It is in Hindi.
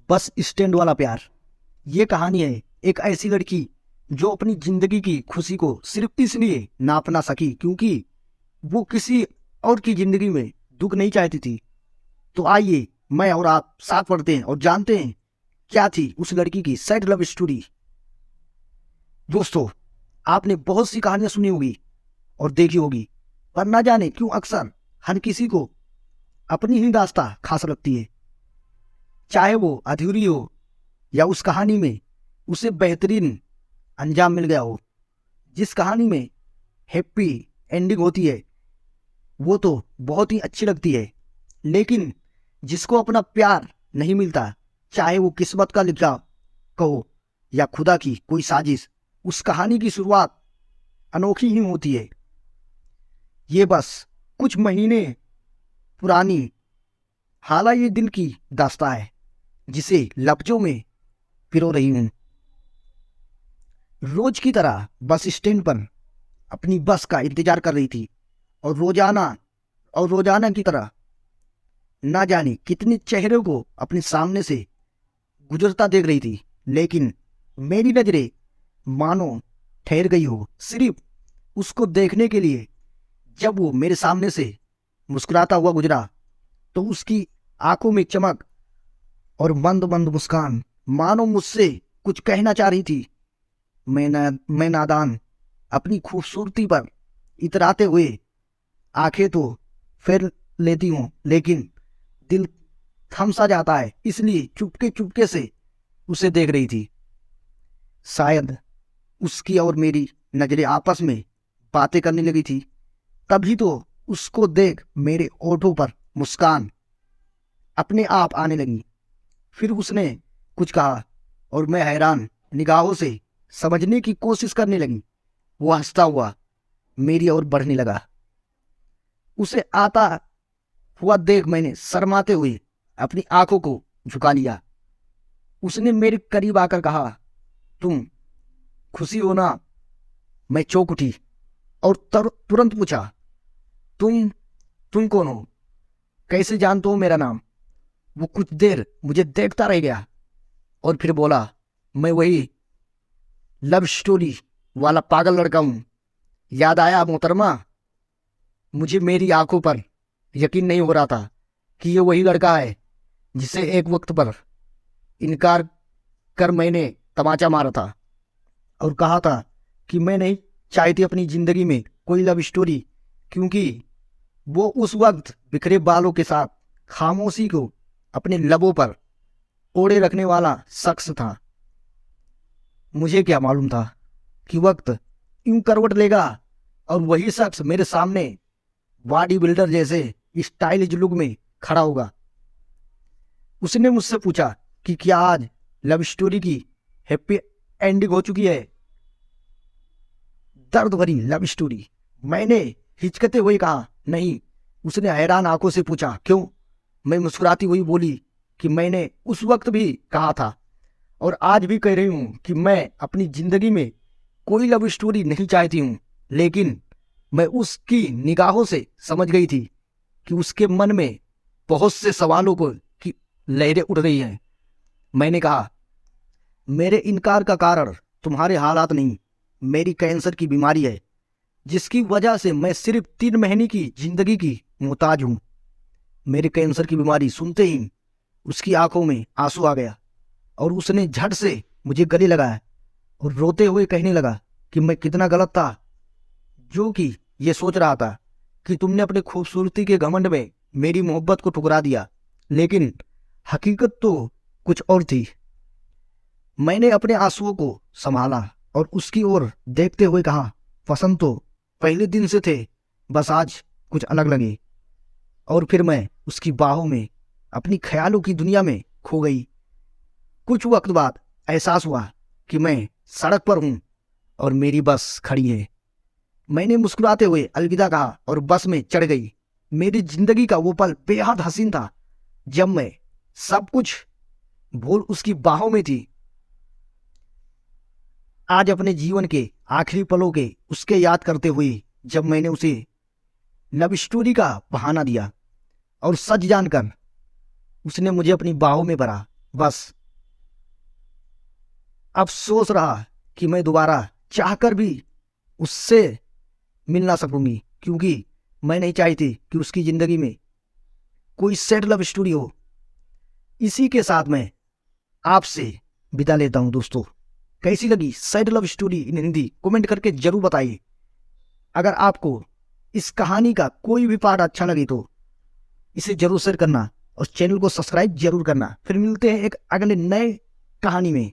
बस स्टैंड वाला प्यार। ये कहानी है एक ऐसी लड़की जो अपनी जिंदगी की खुशी को सिर्फ इसलिए ना अपना सकी क्योंकि वो किसी और की जिंदगी में दुख नहीं चाहती थी। तो आइए मैं और आप साथ पढ़ते हैं और जानते हैं क्या थी उस लड़की की सैड लव स्टोरी। दोस्तों, आपने बहुत सी कहानियां सुनी होगी और देखी होगी, पर ना जाने क्यों अक्सर हर किसी को अपनी ही दास्तां खास लगती है। चाहे वो अधूरी हो या उस कहानी में उसे बेहतरीन अंजाम मिल गया हो। जिस कहानी में हैप्पी एंडिंग होती है वो तो बहुत ही अच्छी लगती है, लेकिन जिसको अपना प्यार नहीं मिलता, चाहे वो किस्मत का लिखा कहो या खुदा की कोई साजिश, उस कहानी की शुरुआत अनोखी ही होती है। ये बस कुछ महीने पुरानी हाला ये दिल की दास्तां है जिसे लफ्जों में पिरो रही हूं। रोज की तरह बस स्टैंड पर अपनी बस का इंतजार कर रही थी और रोजाना की तरह ना जाने कितने चेहरों को अपने सामने से गुजरता देख रही थी, लेकिन मेरी नजरें मानो ठहर गई हो सिर्फ उसको देखने के लिए। जब वो मेरे सामने से मुस्कुराता हुआ गुजरा तो उसकी आंखों में चमक और मंद मंद मुस्कान मानो मुझसे कुछ कहना चाह रही थी। मैं नादान अपनी खूबसूरती पर इतराते हुए आंखें तो फेर लेती हूँ, लेकिन दिल थम सा जाता है, इसलिए चुपके चुपके से उसे देख रही थी। शायद उसकी और मेरी नजरें आपस में बातें करने लगी थी। तभी तो उसको देख मेरे होठों पर मुस्कान अपने आप आने लगी। फिर उसने कुछ कहा और मैं हैरान निगाहों से समझने की कोशिश करने लगी। वो हंसता हुआ मेरी ओर बढ़ने लगा। उसे आता हुआ देख मैंने शर्माते हुए अपनी आंखों को झुका लिया। उसने मेरे करीब आकर कहा, तुम खुशी हो ना? मैं चौंक उठी और तुरंत पूछा, तुम कौन हो? कैसे जानते हो मेरा नाम? वो कुछ देर मुझे देखता रह गया और फिर बोला, मैं वही लव स्टोरी वाला पागल लड़का हूं। याद आया मोहतरमा? मुझे मेरी आंखों पर यकीन नहीं हो रहा था कि ये वही लड़का है जिसे एक वक्त पर इनकार कर मैंने तमाचा मारा था और कहा था कि मैं नहीं चाहती अपनी जिंदगी में कोई लव स्टोरी, क्योंकि वो उस वक्त बिखरे बालों के साथ खामोशी को अपने लबों पर ओढ़े रखने वाला शख्स था। मुझे क्या मालूम था कि वक्त यूं करवट लेगा और वही शख्स मेरे सामने बॉडी बिल्डर जैसे स्टाइलिश लुक में खड़ा होगा। उसने मुझसे पूछा कि क्या आज लव स्टोरी की हैप्पी एंडिंग हो चुकी है? दर्द भरी लव स्टोरी, मैंने हिचकते हुए कहा। नहीं। उसने हैरान आंखों से पूछा, क्यों? मैं मुस्कुराती हुई बोली कि मैंने उस वक्त भी कहा था और आज भी कह रही हूं कि मैं अपनी जिंदगी में कोई लव स्टोरी नहीं चाहती हूं, लेकिन मैं उसकी निगाहों से समझ गई थी कि उसके मन में बहुत से सवालों को की लहरें उड़ रही हैं। मैंने कहा, मेरे इनकार का कारण तुम्हारे हालात नहीं, मेरी कैंसर की बीमारी है जिसकी वजह से मैं सिर्फ 3 महीने की जिंदगी की मोहताज हूं। मेरे कैंसर की बीमारी सुनते ही उसकी आंखों में आंसू आ गया और उसने झट से मुझे गले लगाया और रोते हुए कहने लगा कि मैं कितना गलत था जो कि ये सोच रहा था कि तुमने अपने खूबसूरती के घमंड में मेरी मोहब्बत को ठुकरा दिया, लेकिन हकीकत तो कुछ और थी। मैंने अपने आंसुओं को संभाला और उसकी ओर देखते हुए कहा, पसंद तो पहले दिन से थे, बस आज कुछ अलग लगे। और फिर मैं उसकी बाहों में अपनी ख्यालों की दुनिया में खो गई। कुछ वक्त बाद एहसास हुआ कि मैं सड़क पर हूं और मेरी बस खड़ी है। मैंने मुस्कुराते हुए अलविदा कहा और बस में चढ़ गई। मेरी जिंदगी का वो पल बेहद हसीन था जब मैं सब कुछ भूल उसकी बाहों में थी। आज अपने जीवन के आखिरी पलों के उसके याद करते हुए जब मैंने उसे लव स्टोरी का बहाना दिया और सच जानकर उसने मुझे अपनी बाहों में भरा, बस अब सोच रहा कि मैं दोबारा चाहकर भी उससे मिल ना सकूंगी, क्योंकि मैं नहीं चाहती कि उसकी जिंदगी में कोई सैड लव स्टोरी हो। इसी के साथ मैं आपसे विदा लेता हूं दोस्तों। कैसी लगी sad love story in Hindi, comment करके जरूर बताइए। अगर आपको इस कहानी का कोई भी पार्ट अच्छा लगे तो इसे जरूर शेयर करना और चैनल को सब्सक्राइब जरूर करना। फिर मिलते हैं एक अगले नए कहानी में।